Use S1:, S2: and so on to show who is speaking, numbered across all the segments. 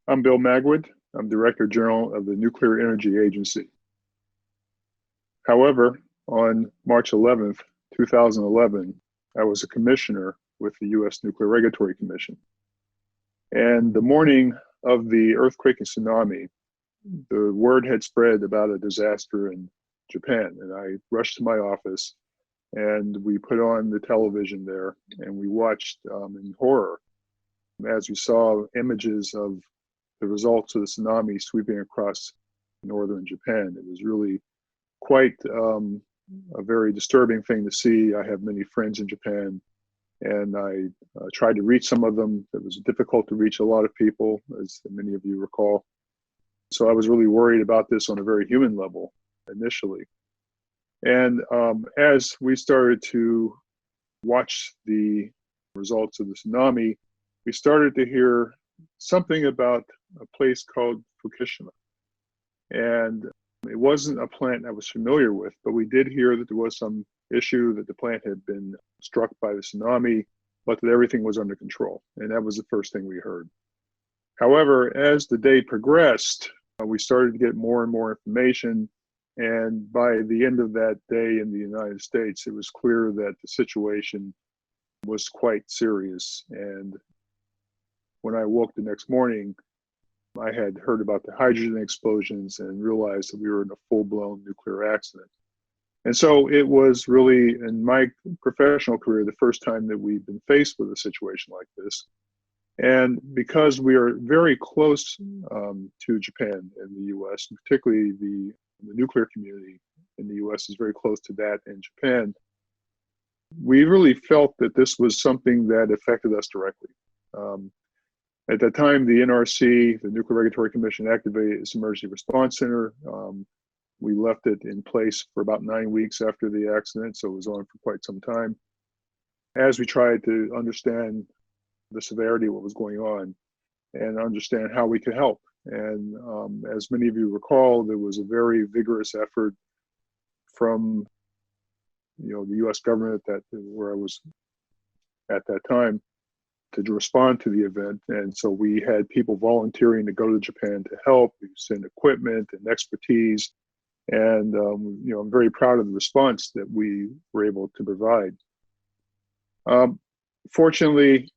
S1: I'm Bill Magwood. I'm Director General of the Nuclear Energy Agency. However, on March 11th, 2011, I was a commissioner with the U.S. Nuclear Regulatory Commission. And the morning of the earthquake and tsunami, the word had spread about a disaster in Japan. And I rushed to my office and we put on the television there and we watched in horror as we saw images of the results of the tsunami sweeping across northern Japan. It was really quite a very disturbing thing to see. I have many friends in Japan, and I tried to reach some of them. It was difficult to reach a lot of people, as many of you recall. So I was really worried about this on a very human level initially. And as we started to watch the results of the tsunami, we started to hear something about a place called Fukushima. And it wasn't a plant I was familiar with, but we did hear that there was some issue, that the plant had been struck by the tsunami, but that everything was under control. And that was the first thing we heard. However, as the day progressed, we started to get more and more information. And by the end of that day in the United States, it was clear that the situation was quite serious. And when I woke the next morning, I had heard about the hydrogen explosions and realized that we were in a full-blown nuclear accident. And so it was really, in my professional career, the first time that we've been faced with a situation like this. And because we are very close to Japan in the US, particularly the nuclear community in the US is very close to that in Japan, we really felt that this was something that affected us directly. At that time, the NRC, the Nuclear Regulatory Commission, activated its Emergency Response Center. We left it in place for about 9 weeks after the accident, so it was on for quite some time. As we tried to understand the severity of what was going on and understand how we could help. And as many of you recall, there was a very vigorous effort from the U.S. government where I was at that time to respond to the event. And so we had people volunteering to go to Japan to help. We sent equipment and expertise. And I'm very proud of the response that we were able to provide. Fortunately,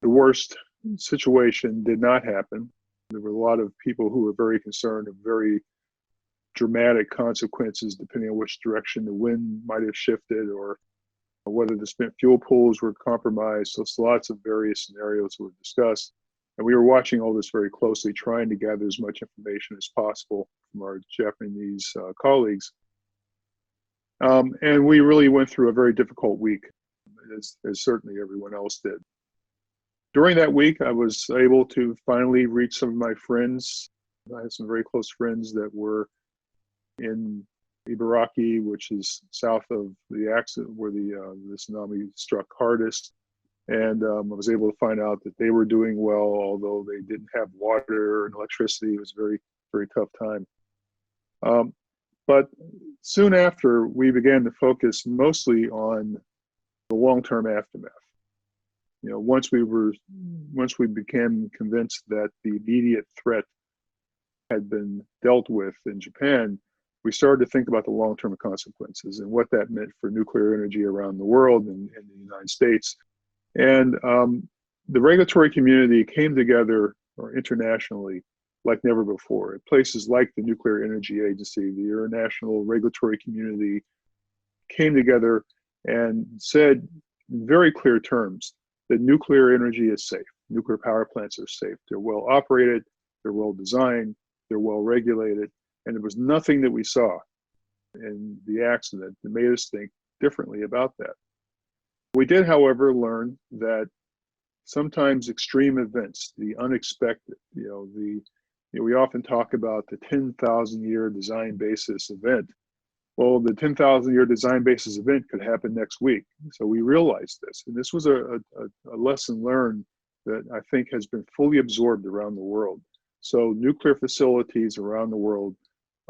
S1: the worst situation did not happen. There were a lot of people who were very concerned of very dramatic consequences depending on which direction the wind might have shifted or whether the spent fuel pools were compromised. So lots of various scenarios were discussed. And we were watching all this very closely, trying to gather as much information as possible from our Japanese colleagues. And we really went through a very difficult week, as certainly everyone else did. During that week, I was able to finally reach some of my friends. I had some very close friends that were in Ibaraki, which is south of the accident where the tsunami struck hardest. And I was able to find out that they were doing well, although they didn't have water and electricity. It was a very, very tough time. But soon after, we began to focus mostly on the long-term aftermath. Once we became convinced that the immediate threat had been dealt with in Japan, we started to think about the long-term consequences and what that meant for nuclear energy around the world and in the United States. And the regulatory community came together internationally like never before. Places like the Nuclear Energy Agency, the international regulatory community came together and said in very clear terms that nuclear energy is safe. Nuclear power plants are safe. They're well operated, they're well designed, they're well regulated. And there was nothing that we saw in the accident that made us think differently about that. We did, however, learn that sometimes extreme events, the unexpected, we often talk about the 10,000-year design basis event. Well, the 10,000-year design basis event could happen next week. So we realized this. And this was a lesson learned that I think has been fully absorbed around the world. So nuclear facilities around the world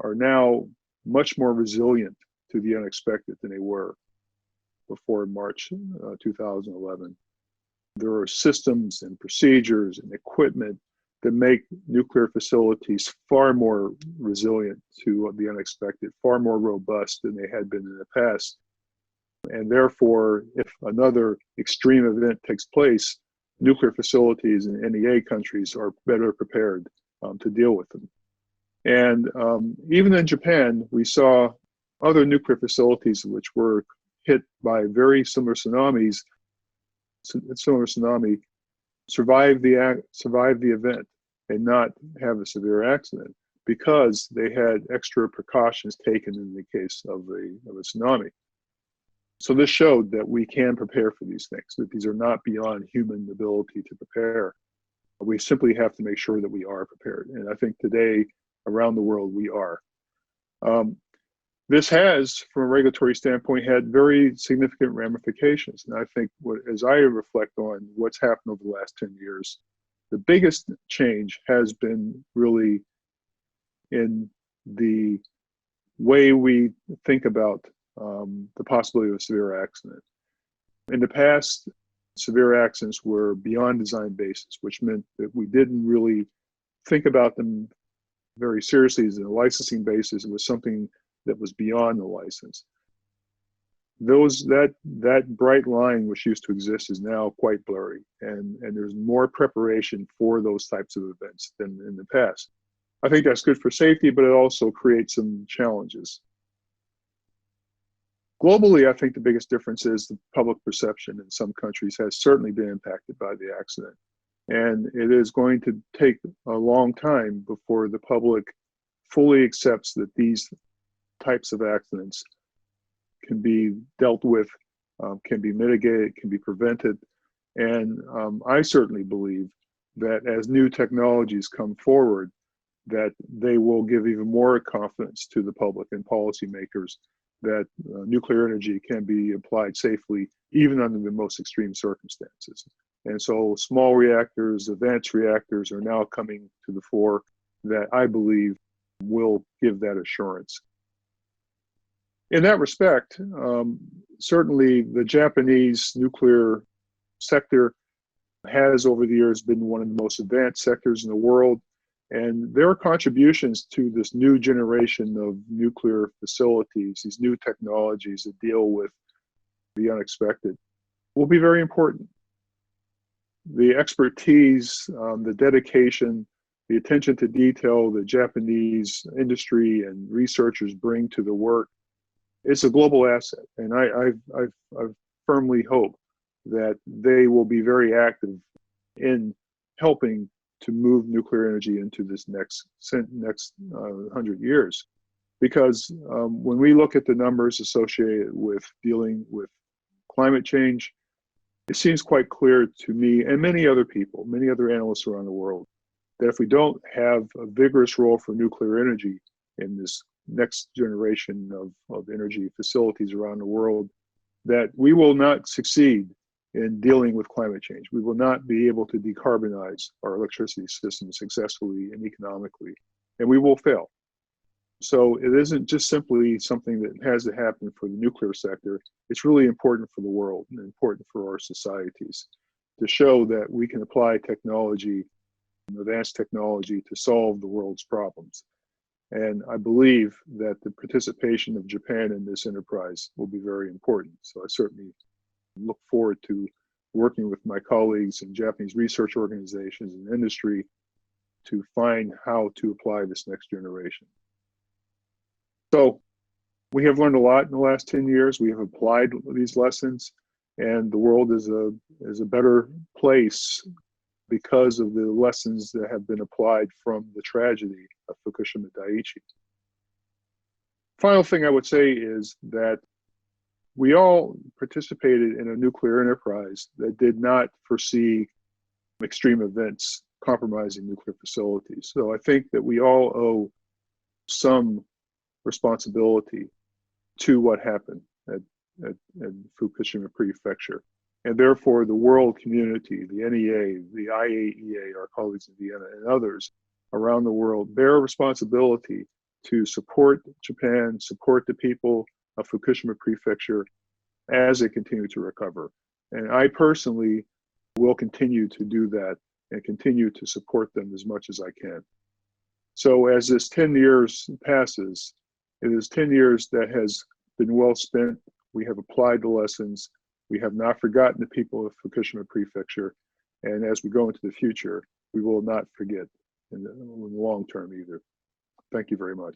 S1: are now much more resilient to the unexpected than they were before March 2011. There are systems and procedures and equipment that make nuclear facilities far more resilient to the unexpected, far more robust than they had been in the past. And therefore, if another extreme event takes place, nuclear facilities in NEA countries are better prepared to deal with them. And even in Japan, we saw other nuclear facilities which were hit by very similar tsunamis, survive the event and not have a severe accident because they had extra precautions taken in the case of a tsunami. So this showed that we can prepare for these things, that these are not beyond human ability to prepare. We simply have to make sure that we are prepared. And I think today, around the world, we are. This has, from a regulatory standpoint, had very significant ramifications. And I think as I reflect on what's happened over the last 10 years, the biggest change has been really in the way we think about the possibility of a severe accident. In the past, severe accidents were beyond design basis, which meant that we didn't really think about them very seriously as a licensing basis. It was something that was beyond the license. That bright line which used to exist is now quite blurry, and there's more preparation for those types of events than in the past. I think that's good for safety, but it also creates some challenges. Globally, I think the biggest difference is the public perception in some countries has certainly been impacted by the accident. And it is going to take a long time before the public fully accepts that these types of accidents can be dealt with, can be mitigated, can be prevented. And I certainly believe that as new technologies come forward, that they will give even more confidence to the public and policymakers that nuclear energy can be applied safely, even under the most extreme circumstances. And so small reactors, advanced reactors are now coming to the fore that I believe will give that assurance. In that respect, certainly the Japanese nuclear sector has over the years been one of the most advanced sectors in the world. And their contributions to this new generation of nuclear facilities, these new technologies that deal with the unexpected, will be very important. The expertise, the dedication, the attention to detail that Japanese industry and researchers bring to the work, it's a global asset. And I firmly hope that they will be very active in helping to move nuclear energy into this next 100 years. Because when we look at the numbers associated with dealing with climate change, it seems quite clear to me and many other people, many other analysts around the world, that if we don't have a vigorous role for nuclear energy in this next generation of energy facilities around the world, that we will not succeed in dealing with climate change. We will not be able to decarbonize our electricity system successfully and economically, and we will fail. So it isn't just simply something that has to happen for the nuclear sector. It's really important for the world and important for our societies to show that we can apply technology, advanced technology, to solve the world's problems. And I believe that the participation of Japan in this enterprise will be very important. So I certainly look forward to working with my colleagues in Japanese research organizations and industry to find how to apply this next generation. So we have learned a lot in the last 10 years. We have applied these lessons, and the world is a better place because of the lessons that have been applied from the tragedy of Fukushima Daiichi. Final thing I would say is that we all participated in a nuclear enterprise that did not foresee extreme events compromising nuclear facilities. So I think that we all owe some responsibility to what happened at Fukushima Prefecture. And therefore, the world community, the NEA, the IAEA, our colleagues in Vienna, and others around the world bear a responsibility to support Japan, support the people of Fukushima Prefecture as they continue to recover. And I personally will continue to do that and continue to support them as much as I can. So as this 10 years passes, it is 10 years that has been well spent. We have applied the lessons. We have not forgotten the people of Fukushima Prefecture. And as we go into the future, we will not forget in the long term either. Thank you very much.